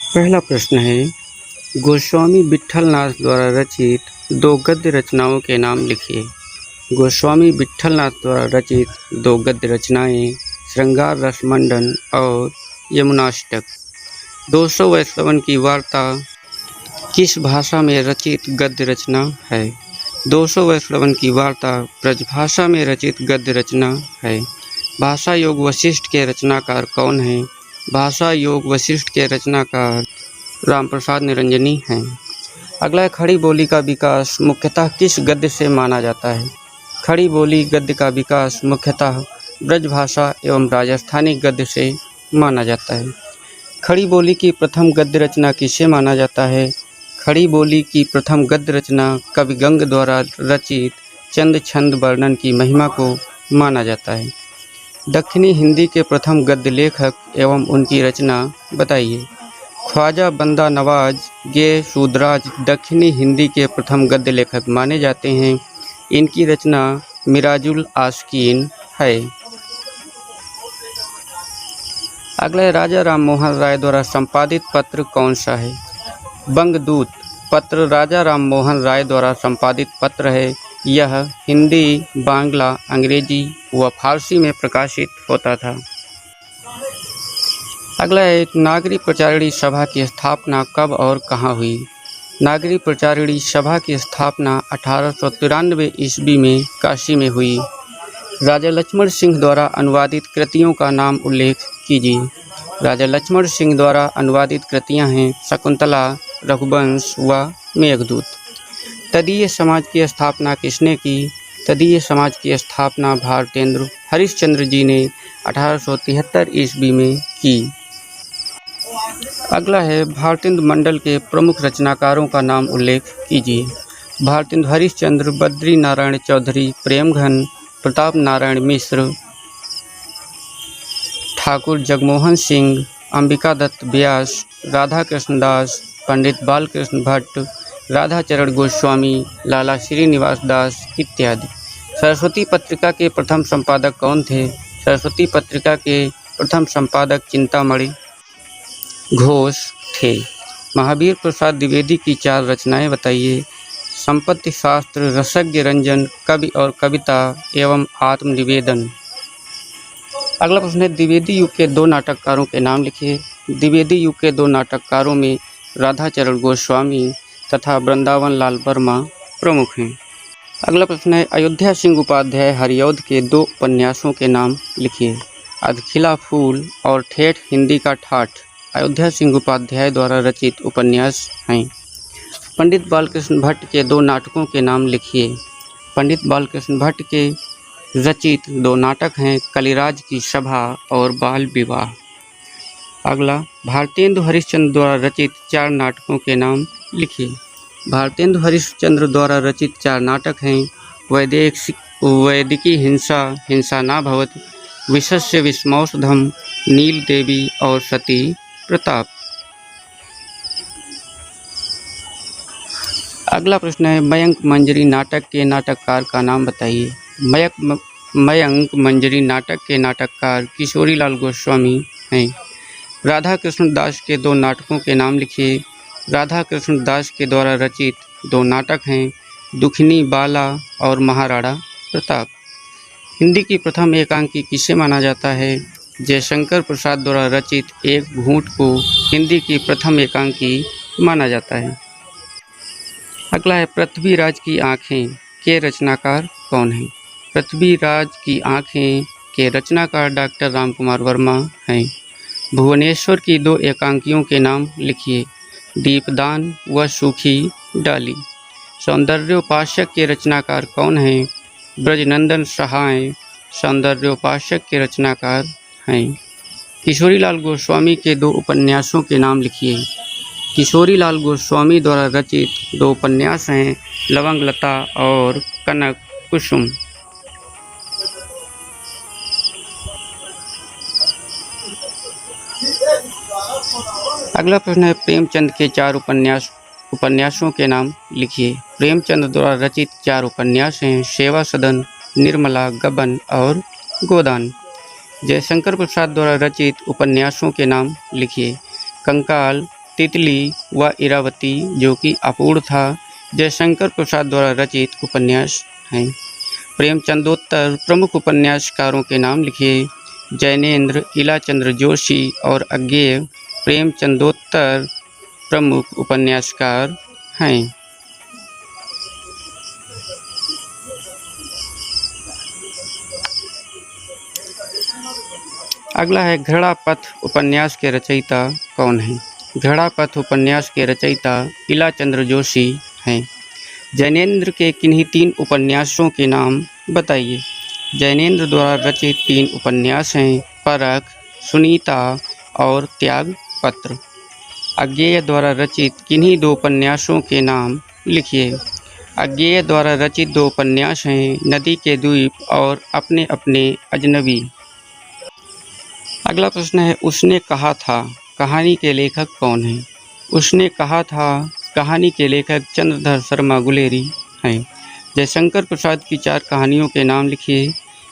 पहला प्रश्न है, गोस्वामी विट्ठलनाथ द्वारा रचित दो गद्य रचनाओं के नाम लिखिए। गोस्वामी विट्ठलनाथ द्वारा रचित दो गद्य रचनाएं श्रृंगार रसमंडन और यमुनाष्टक। 200 की वार्ता किस भाषा में रचित गद्य रचना है? 200 की वार्ता ब्रजभाषा में रचित गद्य रचना है। भाषा योग वशिष्ठ के रचनाकार कौन हैं? भाषा योग वशिष्ठ के रचनाकार रामप्रसाद निरंजनी हैं। अगला है, खड़ी बोली का विकास मुख्यतः किस गद्य से माना जाता है? खड़ी बोली गद्य का विकास मुख्यतः ब्रजभाषा एवं राजस्थानी गद्य से माना जाता है। खड़ी बोली की प्रथम गद्य रचना किसे माना जाता है? खड़ी बोली की प्रथम गद्य रचना कवि गंग द्वारा रचित चंद छंद वर्णन की महिमा को माना जाता है। दक्षिणी हिंदी के प्रथम गद्य लेखक एवं उनकी रचना बताइए। ख्वाजा बंदा नवाज गे शूद्राज दक्षिणी हिंदी के प्रथम गद्य लेखक माने जाते हैं। इनकी रचना मिराजुल आस्कीन है। अगला है, राजा राम मोहन राय द्वारा संपादित पत्र कौन सा है? बंगदूत पत्र राजा राम मोहन राय द्वारा संपादित पत्र है। यह हिंदी, बांग्ला, अंग्रेजी व फारसी में प्रकाशित होता था। अगला है, नागरी प्रचारिणी सभा की स्थापना कब और कहाँ हुई? नागरी प्रचारिणी सभा की स्थापना 1893 ईस्वी में काशी में हुई। राजा लक्ष्मण सिंह द्वारा अनुवादित कृतियों का नाम उल्लेख कीजिए। राजा लक्ष्मण सिंह द्वारा अनुवादित कृतियां हैं शकुंतला, रघुवंश व मेघदूत। तदीय समाज की स्थापना किसने की? तदीय समाज की स्थापना भारतेंद्र हरिश्चंद्र जी ने 1873 ईस्वी में की। अगला है, भारतेंद्र मंडल के प्रमुख रचनाकारों का नाम उल्लेख कीजिए। भारतेंद्र हरिश्चंद्र, बद्री नारायण चौधरी, प्रेमघन, प्रताप नारायण मिश्र, ठाकुर जगमोहन सिंह, अंबिका दत्त व्यास, राधा कृष्ण दास, पंडित बालकृष्ण भट्ट, राधाचरण गोस्वामी, लाला श्रीनिवास दास इत्यादि। सरस्वती पत्रिका के प्रथम संपादक कौन थे? सरस्वती पत्रिका के प्रथम संपादक चिंतामणि घोष थे। महावीर प्रसाद द्विवेदी की 4 रचनाएं बताइए। संपत्ति शास्त्र, रसज्ञ रंजन, कवि और कविता एवं आत्मनिवेदन। अगला प्रश्न है, द्विवेदी युग के 2 नाटककारों के नाम लिखिए। द्विवेदी युग के 2 नाटककारों में राधाचरण गोस्वामी तथा वृंदावन लाल वर्मा प्रमुख हैं। अगला प्रश्न है, अयोध्या सिंह उपाध्याय हरिऔध के 2 उपन्यासों के नाम लिखिए। अधखिला फूल और ठेठ हिंदी का ठाठ अयोध्या सिंह उपाध्याय द्वारा रचित उपन्यास हैं। पंडित बालकृष्ण भट्ट के 2 नाटकों के नाम लिखिए। पंडित बालकृष्ण भट्ट के रचित 2 नाटक हैं कलिराज की सभा और बाल विवाह। अगला, भारतेंदु हरिश्चंद्र द्वारा रचित 4 नाटकों के नाम लिखिए। भारतेंदु हरिश्चंद्र द्वारा रचित 4 नाटक हैं वैदिकी हिंसा, हिंसा ना भवत, विशस्य विस्मौषधम, नील देवी और सती प्रताप। अगला प्रश्न है, मयंक मंजरी नाटक के नाटककार का नाम बताइए। मयंक मंजरी नाटक के नाटककार किशोरीलाल गोस्वामी हैं। राधा कृष्ण दास के 2 नाटकों के नाम लिखिए। राधा कृष्ण दास के द्वारा रचित 2 नाटक हैं दुखनी बाला और महाराणा प्रताप। हिंदी की प्रथम एकांकी किसे माना जाता है? जयशंकर प्रसाद द्वारा रचित एक घूंट को हिंदी की प्रथम एकांकी माना जाता है। अगला है, पृथ्वीराज की आँखें के रचनाकार कौन हैं? पृथ्वीराज की आँखें के रचनाकार डॉक्टर रामकुमार वर्मा हैं। भुवनेश्वर की 2 एकांकियों के नाम लिखिए। दीपदान व सूखी डाली। सौंदर्योपासक के रचनाकार कौन हैं? ब्रजनंदन सहाय सौंदर्योपासक के रचनाकार हैं। किशोरीलाल गोस्वामी के 2 उपन्यासों के नाम लिखिए। किशोरीलाल गोस्वामी द्वारा रचित 2 उपन्यास हैं लवंग लता और कनक कुसुम। अगला प्रश्न है, प्रेमचंद के 4 उपन्यासों के नाम लिखिए। प्रेमचंद द्वारा रचित 4 उपन्यास हैं सेवा सदन, निर्मला, गबन और गोदान। जयशंकर प्रसाद द्वारा रचित उपन्यासों के नाम लिखिए। कंकाल, तितली व इरावती जो कि अपूर्ण था जयशंकर प्रसाद द्वारा रचित उपन्यास हैं। प्रेमचंदोत्तर प्रमुख उपन्यासकारों के नाम लिखिए। जैनेन्द्र, इलाचंद्र जोशी और अज्ञेय प्रेमचंदोत्तर प्रमुख उपन्यासकार हैं। अगला है घृणापथ उपन्यास के रचयिता कौन हैं? घृणापथ उपन्यास के रचयिता इलाचंद्र जोशी हैं। जैनेन्द्र के किन्हीं 3 उपन्यासों के नाम बताइए। जैनेन्द्र द्वारा रचित 3 उपन्यास हैं परख, सुनीता और त्याग पत्र। अज्ञेय द्वारा रचित किन्हीं 2 उपन्यासों के नाम लिखिए। अज्ञेय द्वारा रचित 2 उपन्यास हैं नदी के द्वीप और अपने अपने अजनबी। अगला प्रश्न है उसने कहा था कहानी के लेखक कौन हैं? उसने कहा था कहानी के लेखक चंद्रधर शर्मा गुलेरी हैं। जयशंकर प्रसाद की 4 कहानियों के नाम लिखिए।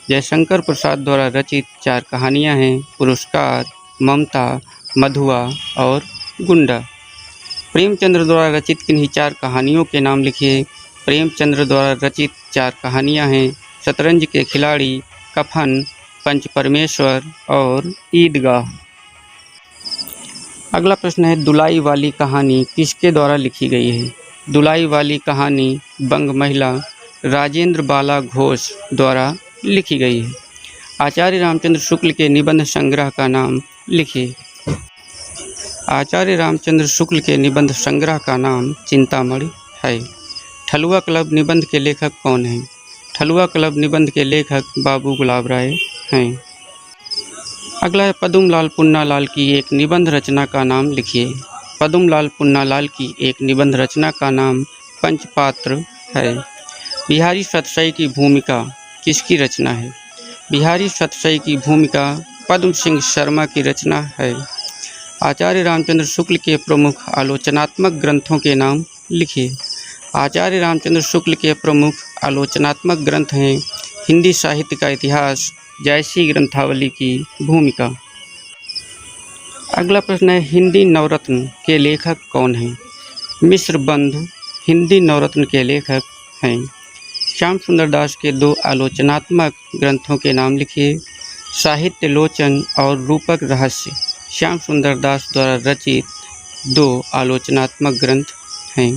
जयशंकर प्रसाद द्वारा रचित 4 कहानियां हैं पुरस्कार, ममता, मधुआ और गुंडा। प्रेमचंद्र द्वारा रचित किन्हीं 4 कहानियों के नाम लिखिए। प्रेमचंद्र द्वारा रचित 4 कहानियां हैं शतरंज के खिलाड़ी, कफन, पंच परमेश्वर और ईदगाह। अगला प्रश्न है दुलाई वाली कहानी किसके द्वारा लिखी गई है? दुलाई वाली कहानी बंग महिला राजेंद्र बाला घोष द्वारा लिखी गई है। आचार्य रामचंद्र शुक्ल के निबंध संग्रह का नाम लिखिए। आचार्य रामचंद्र शुक्ल के निबंध संग्रह का नाम चिंतामणि है। ठलुआ क्लब निबंध के लेखक कौन हैं? ठलुआ क्लब निबंध के लेखक बाबू गुलाब राय हैं। अगला है पद्मलाल पुन्नालाल की एक निबंध रचना का नाम लिखिए। पद्मलाल पुन्नालाल की एक निबंध रचना का नाम पंचपात्र है। बिहारी सतसई की भूमिका किसकी रचना है? बिहारी सतसई की भूमिका पद्म सिंह शर्मा की रचना है। आचार्य रामचंद्र शुक्ल के प्रमुख आलोचनात्मक ग्रंथों के नाम लिखिए। आचार्य रामचंद्र शुक्ल के प्रमुख आलोचनात्मक ग्रंथ हैं हिंदी साहित्य का इतिहास, जायसी ग्रंथावली की भूमिका। अगला प्रश्न है हिंदी नवरत्न के लेखक कौन हैं? मिश्र बंधु हिंदी नवरत्न के लेखक हैं। श्याम सुंदर दास के 2 आलोचनात्मक ग्रंथों के नाम लिखिए। साहित्य लोचन और रूपक रहस्य श्याम सुंदर दास द्वारा रचित 2 आलोचनात्मक ग्रंथ हैं।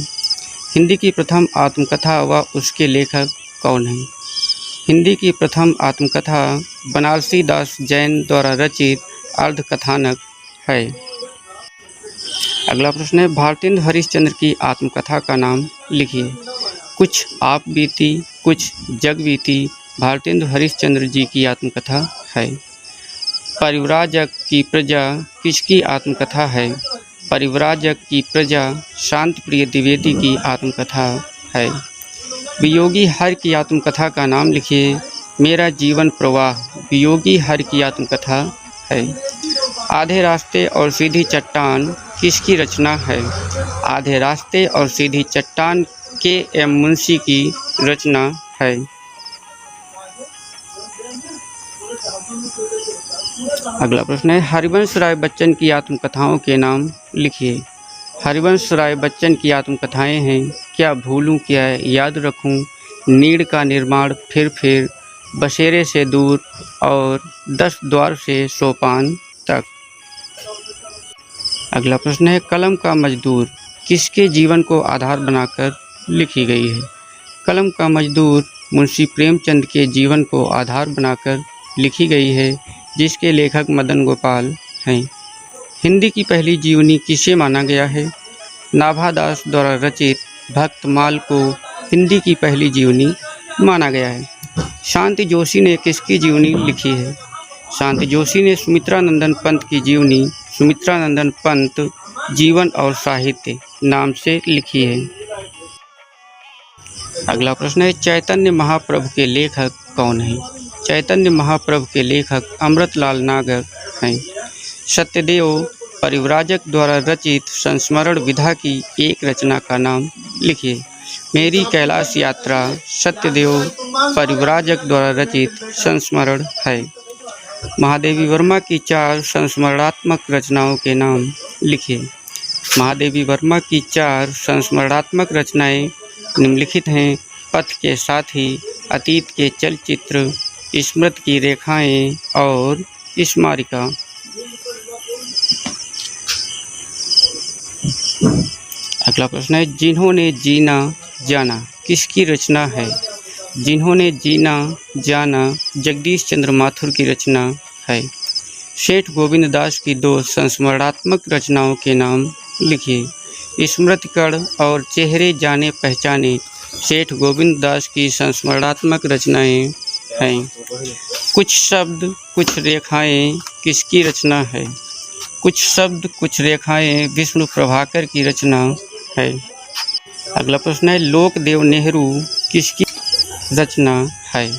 हिंदी की प्रथम आत्मकथा व उसके लेखक कौन हैं? हिंदी की प्रथम आत्मकथा बनारसी दास जैन द्वारा रचित अर्धकथानक है। अगला प्रश्न है भारतेंदु हरिश्चंद्र की आत्मकथा का नाम लिखिए। कुछ आप बीती कुछ जग बीती भारतेंदु हरिश्चंद्र जी की आत्मकथा है। परिव्राजक की प्रजा किसकी आत्मकथा है? परिव्राजक की प्रजा शांति प्रिय द्विवेदी की आत्मकथा है। वियोगी हर की आत्मकथा का नाम लिखिए। मेरा जीवन प्रवाह वियोगी हर की आत्मकथा है। आधे रास्ते और सीधी चट्टान किसकी रचना है? आधे रास्ते और सीधी चट्टान के.एम. मुंशी की रचना है। अगला प्रश्न है हरिवंश राय बच्चन की आत्मकथाओं के नाम लिखिए। हरिवंश राय बच्चन की आत्मकथाएं हैं क्या भूलूं क्या याद रखूं, नीड़ का निर्माण, फिर बसेरे से दूर और 10 द्वार से सोपान तक। अगला प्रश्न है कलम का मजदूर किसके जीवन को आधार बनाकर लिखी गई है? कलम का मजदूर मुंशी प्रेमचंद के जीवन को आधार बनाकर लिखी गई है जिसके लेखक मदन गोपाल हैं। हिंदी की पहली जीवनी किसे माना गया है? नाभादास द्वारा रचित भक्तमाल को हिंदी की पहली जीवनी माना गया है। शांति जोशी ने किसकी जीवनी लिखी है? शांति जोशी ने सुमित्रानंदन पंत की जीवनी सुमित्रानंदन पंत जीवन और साहित्य नाम से लिखी है। अगला प्रश्न है चैतन्य महाप्रभु के लेखक कौन हैं? चैतन्य महाप्रभु के लेखक अमृतलाल नागर हैं। सत्यदेव परिव्राजक द्वारा रचित संस्मरण विधा की एक रचना का नाम लिखिए। मेरी कैलाश यात्रा सत्यदेव परिव्राजक द्वारा रचित संस्मरण है। महादेवी वर्मा की 4 संस्मरणात्मक रचनाओं के नाम लिखिए। महादेवी वर्मा की 4 संस्मरणात्मक रचनाएं निम्नलिखित हैं। पथ के साथी, अतीत के चलचित्र, स्मृति की रेखाएं और स्मारिका। अगला प्रश्न है, जिन्होंने जीना जाना किसकी रचना है? जिन्होंने जीना जाना जगदीश चंद्र माथुर की रचना है। सेठ गोविंद दास की 2 संस्मरणात्मक रचनाओं के नाम लिखिए। स्मृतिकण और चेहरे जाने पहचाने सेठ गोविंद दास की संस्मरणात्मक रचनाएं हैं। कुछ शब्द कुछ रेखाएं किसकी रचना है? कुछ शब्द कुछ रेखाएं विष्णु प्रभाकर की रचना है। अगला प्रश्न है, लोकदेव नेहरू किसकी रचना है?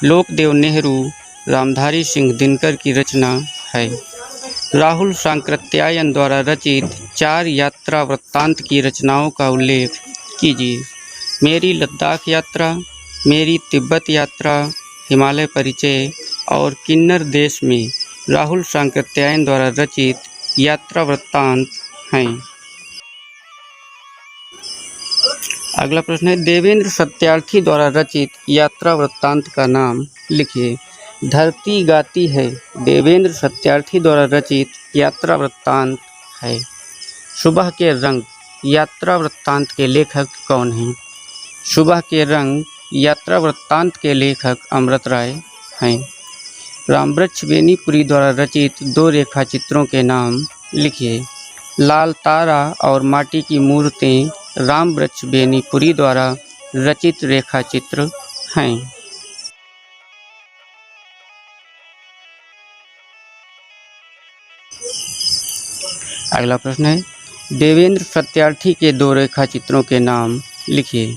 लोकदेव नेहरू रामधारी सिंह दिनकर की रचना है। राहुल सांकृत्यायन द्वारा रचित 4 यात्रा वृत्तांत की रचनाओं का उल्लेख कीजिए। मेरी लद्दाख यात्रा, मेरी तिब्बत यात्रा, हिमालय परिचय और किन्नर देश में राहुल सांकृत्यायन द्वारा रचित यात्रा वृत्तांत हैं। अगला प्रश्न है, देवेंद्र सत्यार्थी द्वारा रचित यात्रा वृत्तांत का नाम लिखिए। धरती गाती है देवेंद्र सत्यार्थी द्वारा रचित यात्रा वृत्तांत है। सुबह के रंग यात्रा वृत्तांत के लेखक कौन हैं? सुबह के रंग यात्रा वृत्तांत के लेखक अमृत राय हैं। रामवृक्ष बेनीपुरी द्वारा रचित 2 रेखा चित्रों के नाम लिखिए। लाल तारा और माटी की मूर्तें रामवृक्ष बेनीपुरी द्वारा रचित रेखा चित्र हैं। अगला प्रश्न है, देवेंद्र सत्यार्थी के 2 रेखा चित्रों के नाम लिखिए।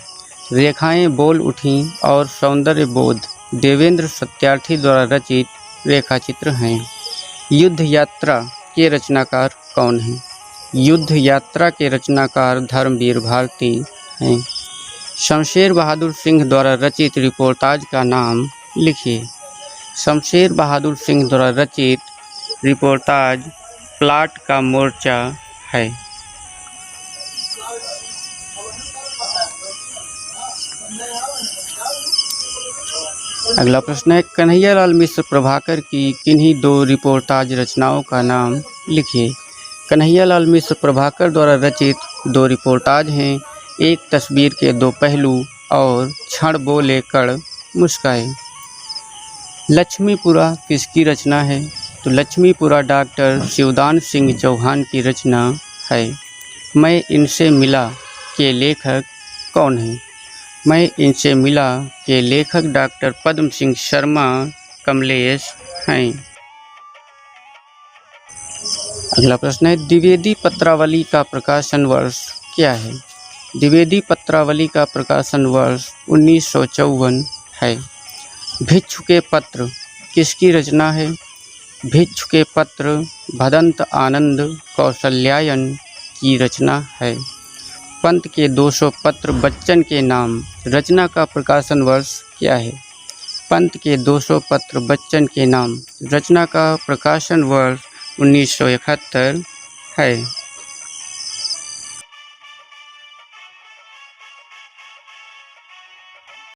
रेखाएं बोल उठीं और सौंदर्य बोध देवेंद्र सत्यार्थी द्वारा रचित रेखा चित्र हैं। युद्ध यात्रा के रचनाकार कौन हैं? युद्ध यात्रा के रचनाकार धर्मवीर भारती हैं। शमशेर बहादुर सिंह द्वारा रचित रिपोर्टाज का नाम लिखिए। शमशेर बहादुर सिंह द्वारा रचित रिपोर्टाज प्लाट का मोर्चा है। अगला प्रश्न है, कन्हैयालाल मिश्र प्रभाकर की किन्हीं 2 रिपोर्टाज रचनाओं का नाम लिखिए। कन्हैयालाल मिश्र प्रभाकर द्वारा रचित 2 रिपोर्टाज हैं। एक तस्वीर के 2 पहलू और क्षण बोले कण मुस्काए। लक्ष्मीपुरा किसकी रचना है? तो लक्ष्मीपुरा डॉक्टर शिवदान सिंह चौहान की रचना है। मैं इनसे मिला के लेखक कौन हैं? मैं इनसे मिला के लेखक डॉक्टर पद्म सिंह शर्मा कमलेश हैं। अगला प्रश्न है, द्विवेदी पत्रावली का प्रकाशन वर्ष क्या है? द्विवेदी पत्रावली का प्रकाशन वर्ष 1954 है। भिक्षु के पत्र किसकी रचना है? भिक्षु के पत्र भदंत आनंद कौशल्यायन की रचना है। पंत के 200 पत्र बच्चन के नाम रचना का प्रकाशन वर्ष क्या है? पंत के 200 पत्र बच्चन के नाम रचना का प्रकाशन वर्ष 1971 है।